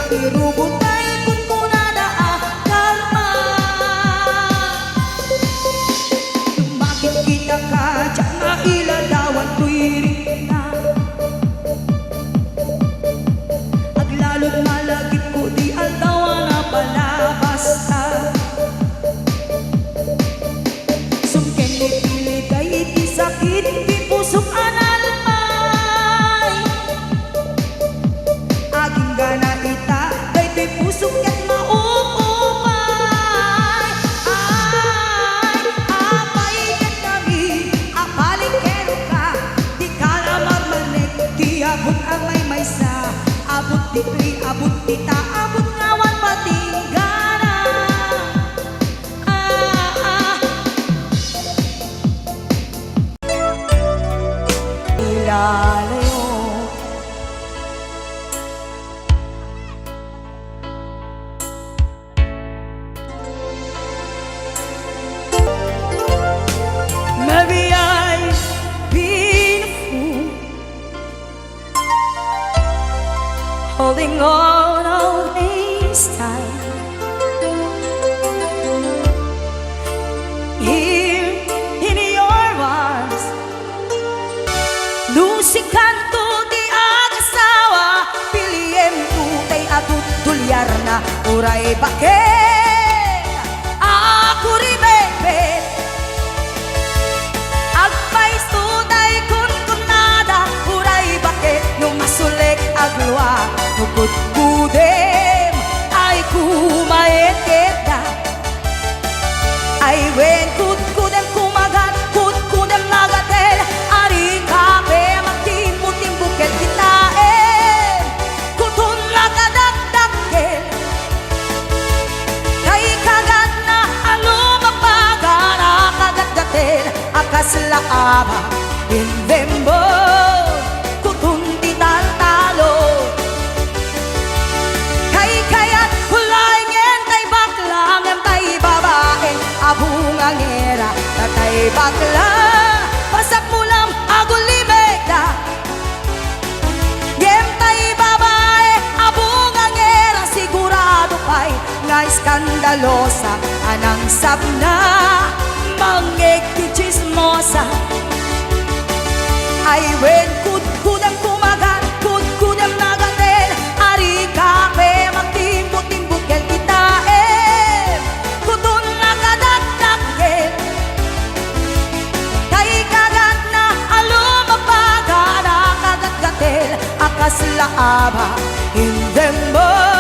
irubutay kung kunada karma. Lumakit kita ka dyan na iladawan tuwiring na aglalot malagip ko di aldawa na palabasta. Sumken ni piliday iti sakit iti pusok analpay aging gana ita kay ti pusok ket maupupay. Ay apay ket kami apaling kero ka di ka na magmanek di abot amay maysa abot dito'y abot tita abot ngawan patinggana. Ilalayo maybe I've been a fool holding on all this time. Here in your arms, nusikan to di agasawa, piliem to tay adut tulyar na uray bakit ako ribebet. Agpais to tay kun kunada uray bakit no masulek agluwa nukod kudem ay kumaet kita ay wen kud kudem kumagat kud kudem nagatel ari kape magtimutim buket kita kutun nagadagdagkel kay kagat na alumapagana kagat-gatel akas laaba in Vembo kutun tital talo kay kayat kulay ngen tay baklang em tay babae abungang era tatay bakla pasak mulam agulimekta gem tay babae abungang era sigurado pay nga iskandalosa anang sabna mangek chismosa ay wen kudkudem kumagan kudkudem nagatel ari kape magtimbut-timbut kel kita kutun nagadagdagkel kay kagat na alumapagana kagat-gatel akas laaba in Vembo